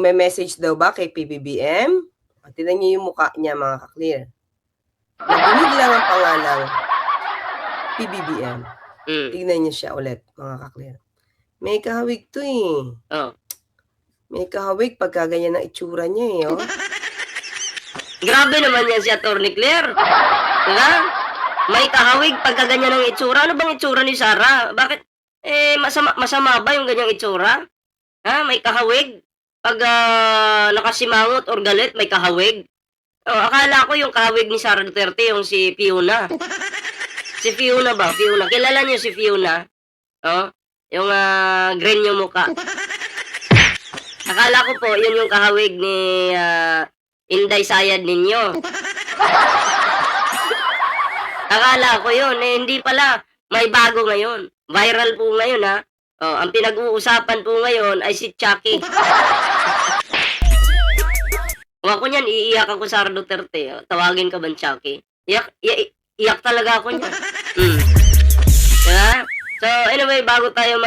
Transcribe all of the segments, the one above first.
Ume-message daw ba kay PBBM? Tingnan niyo yung mukha niya, mga ka-clear. Nagdinig lang ang pangalang PBBM. Tignan niyo siya ulit, mga ka-clear. May kahawig to eh. Oh. May kahawig pagka ganyan ang itsura niya eh, oh. Grabe naman yan si Atty. Claire. Diba? May kahawig pagka ganyan ang itsura. Ano bang itsura ni Sara? Bakit? Masama ba yung ganyang itsura? Ha? May kahawig? Pag nakasimangot or galit, may kahawig? Oh, akala ko yung kahawig ni Sara Duterte, yung si Fiona. Si Fiona ba? Fiona. Kilala niyo si Fiona? Oh, yung green yung mukha. Akala ko po, yun yung kahawig ni Inday Sayad ninyo. Akala ko yun. Hindi pala. May bago ngayon. Viral po ngayon, ha? Oh, ang pinag-uusapan po ngayon ay si Chucky. Kung ako niyan, iiyak ako sa Sara Duterte. Tawagin ka ba Chucky? Iyak talaga ako niyan. Diba? So, anyway, bago tayo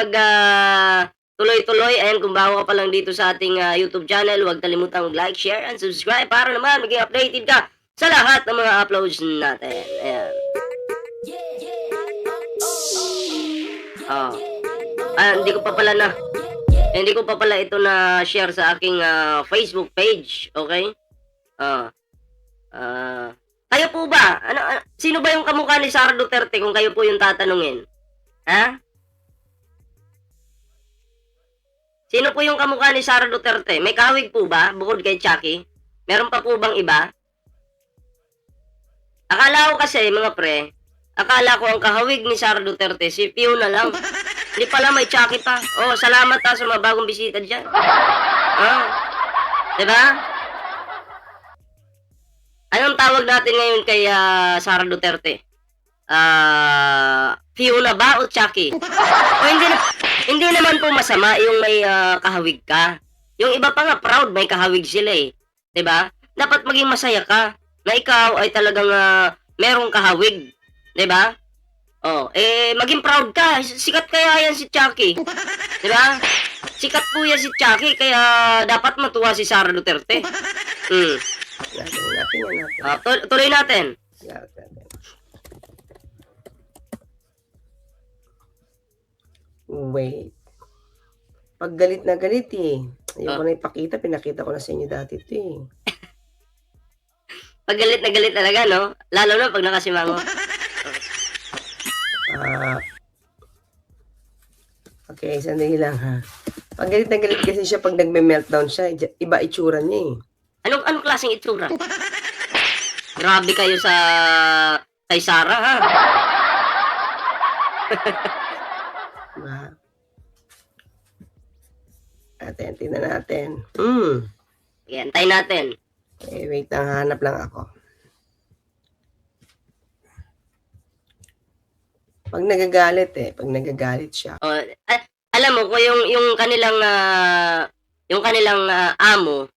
tuloy-tuloy, ayan, kung bago ka pa lang dito sa ating YouTube channel, huwag kalimutang mag-like, share, and subscribe para naman maging updated ka sa lahat ng mga uploads natin. Ayan. Hindi ko pa pala ito na share sa aking Facebook page, okay? Kayo po ba? Sino ba yung kamukha ni Sara Duterte kung kayo po yung tatanungin? Ha? Sino po yung kamukha ni Sara Duterte? May kahawig po ba bukod kay Chucky? Meron pa po bang iba? Akala ko kasi, mga pre, akala ko ang kahawig ni Sara Duterte, si Fiona lang. Hindi pala, may Chucky pa. Oh, salamat sa mga bagong bisita dyan. Diba? Anong tawag natin ngayon kay Sara Duterte? Fiona ba o Chucky? O hindi naman po masama yung may kahawig ka. Yung iba pa nga proud may kahawig sila eh. 'Di ba? Dapat maging masaya ka na ikaw ay talagang merong kahawig, 'di ba? Oh, maging proud ka. Sikat kaya yan si Chucky. 'Di ba? Sikat po yan si Chucky kaya dapat matuwa si Sara Duterte. Tuloy natin. Wait. Pag galit na galit eh. Ayoko na ipakita, pinakita ko na sa inyo dati ito eh. Pag galit na galit talaga, no? Lalo na pag nakasimango. Okay, sandali lang ha. Pag galit na galit kasi siya pag nagme-meltdown siya, iba itsura niya eh. Anong klaseng itsura? Grabe kayo kay Sara, ha? Diba? Tingnan natin. Okay, antayin natin. Wait lang, hanap lang ako. Pag nagagalit siya. Oh, alam mo ko yung kanilang amo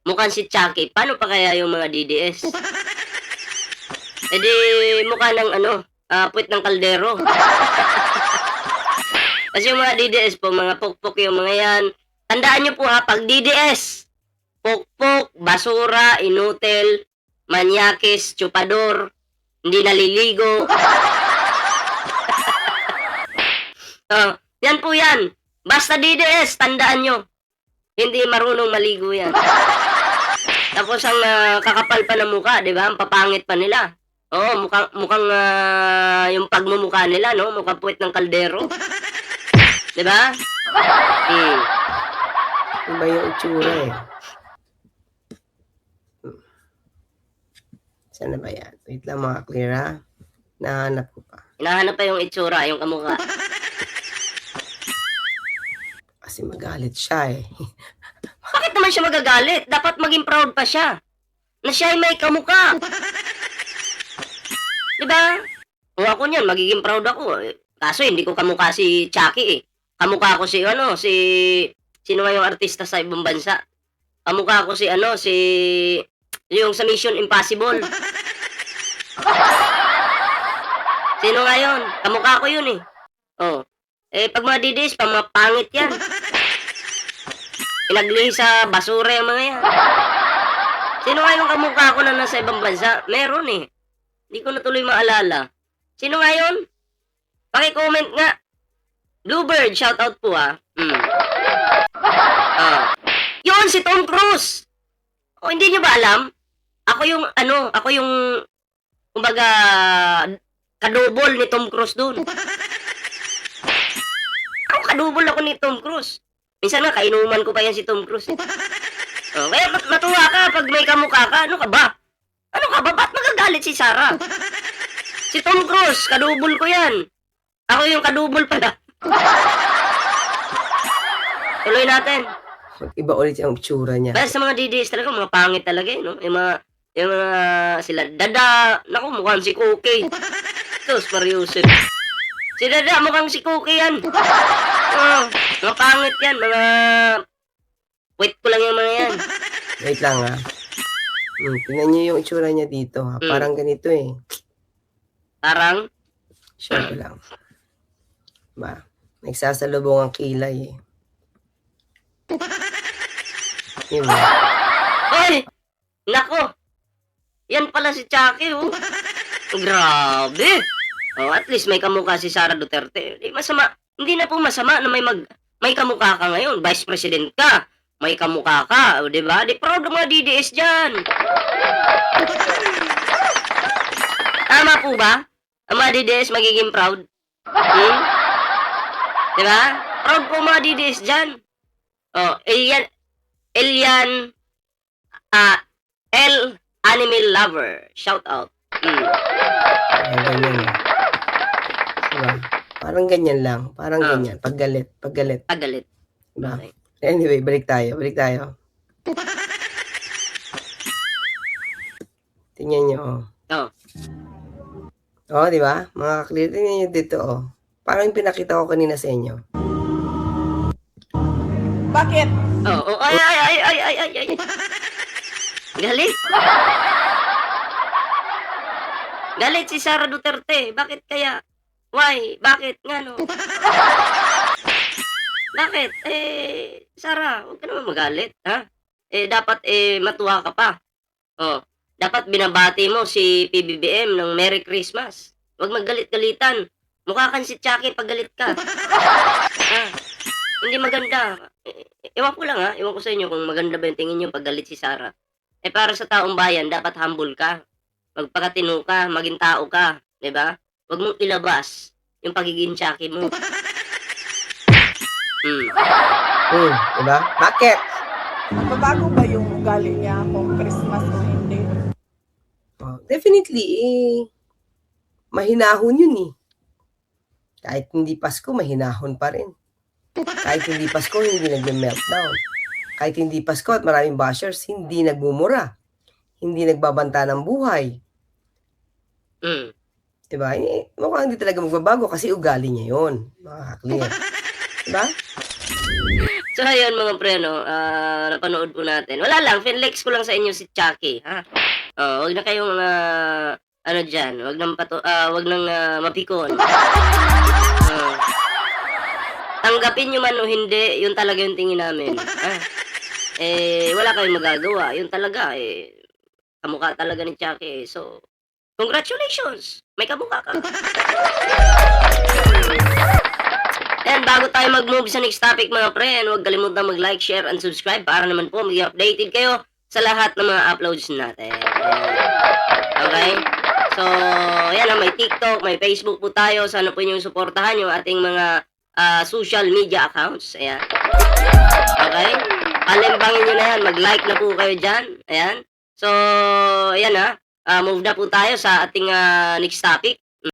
mukhang si Chucky. Paano pa kaya yung mga DDS? Mukha ng puwit ng kaldero. Kasi yung mga DDS po, mga pokpok yung mga yan. Tandaan nyo po ha, pag DDS, pokpok, basura, inutil, manyakis, chupador, hindi naliligo. Yan po yan. Basta DDS, tandaan nyo. Hindi marunong maligo yan. Tapos ang kakapal pa ng mukha, di ba? Ang papangit pa nila. Oo, mukhang yung pagmumukha nila, no? Mukhang puwit ng kaldero. Di ba? Iba yung itsura eh. Saan na ba yan? Wait lang mga clear ha. Nahanap ko pa. Hinahanap pa yung itsura, yung kamukha. Kasi magalit siya eh. Bakit naman siya magagalit? Dapat maging proud pa siya. Na siya ay may kamukha. Diba? Kung ako niyan, magiging proud ako. Kaso hindi ko kamukha si Chucky eh. Kamukha ko sino nga yung artista sa ibang bansa? Kamukha ko yung sa Mission Impossible. Sino nga yun? Kamukha ko yun eh. Oh. Pag mga DDS, pang mga pangit yan. Inaglihi sa basura yung mga yan. Sino nga yung kamukha ko na nasa ibang bansa? Meron eh. Hindi ko na tuloy maalala. Sino nga yun? Paki-comment nga. Bluebird, shoutout po ah. Yun, si Tom Cruise. O, hindi nyo ba alam? Ako yung, kumbaga, kadubol ni Tom Cruise dun. Kadubol ako ni Tom Cruise. Minsan nga, kainuman ko pa yan si Tom Cruise. Kaya matuwa ka pag may kamukha ka. Ano ka ba? Ba't magagalit si Sarah? Si Tom Cruise, kadubol ko yan. Ako yung kadubol pala. Tuloy natin. Iba ulit yung itsura niya. Basta sa mga DDS talaga, mga pangit talaga eh, no? Yung mga sila, Dada, naku, mukhang si Cookie. Tos, Mariusip. Si Dada, mukhang si Cookie yan. Mga pangit yan, wait ko lang yung mga yan. Wait lang ha. Tingnan niyo yung itsura niya dito ha. Parang ganito eh. Parang? Sure ko lang. Ba, nagsasalubong ang kilay eh. Yun ba? Hoy! Nako! Yan pala si Chucky, oh. Grabe! At least may kamukha si Sara Duterte. Hindi na po masama na may kamukha ka ngayon. Vice President ka. May kamukha ka. O, diba? Di proud ng mga DDS dyan. Tama po ba? Ang mga DDS magiging proud? Diba? Proud po mga DDS dyan. Elian Animal Lover. Shout out. Parang ganyan eh. Diba? Parang ganyan lang. Parang ganyan. Paggalit. Pagalit. Diba? Okay. Anyway, balik tayo. Tingnan nyo, oh. Di ba? Mga kaklir, tingnan nyo dito, oh. Parang yung pinakita ko kanina sa inyo. Bakit? Ay. Galit. Galit si Sara Duterte. Bakit kaya? Why? Bakit? Nga no? Bakit? Sara, huwag ka naman magalit, ha? Dapat, matuwa ka pa. Dapat binabati mo si PBBM ng Merry Christmas. Huwag maggalit-galitan. Mukha kang si Chucky pag galit ka. Hindi maganda. Ewan ko lang ha. Ewan ko sa inyo kung maganda ba yung tingin nyo pag galit si Sara. Para sa taong bayan, dapat humble ka. Magpakatino ka, maging tao ka. Diba? Huwag mong ilabas yung pagiging Chucky mo. Diba? Bakit? Mababago ba yung ugali niya kung Christmas o hindi? Definitely, mahinahon yun eh. Kahit hindi Pasko, mahinahon pa rin. Kahit hindi Pasko, hindi nagme-meltdown. Kahit hindi Pasko at maraming bashers, hindi nagmumura. Hindi nagbabanta ng buhay. Diba? Mukhang hindi talaga magbabago kasi ugali niya yun. Mga kaklir. Diba? So, ayun mga pre, no? Napanood po natin. Wala lang, finlex ko lang sa inyo si Chucky, ha? Huwag na kayong, dyan, huwag nang mapikon. Tanggapin nyo man o hindi, yun talaga yung tingin namin. Wala kayong magagawa. Yun talaga, kamukha talaga ni Chucky. So, congratulations! May kamukha ka. And bago tayo mag-move sa next topic mga pre, huwag kalimutan mag-like, share, and subscribe para naman po maging updated kayo sa lahat ng mga uploads natin. Okay? So, yan may TikTok, may Facebook po tayo. Sana po nyo suportahan yung ating mga social media accounts. Ayan. Okay? Palimbangin nyo na yan. Mag-like na po kayo dyan. Ayan. So, ayan move na po tayo sa ating next topic.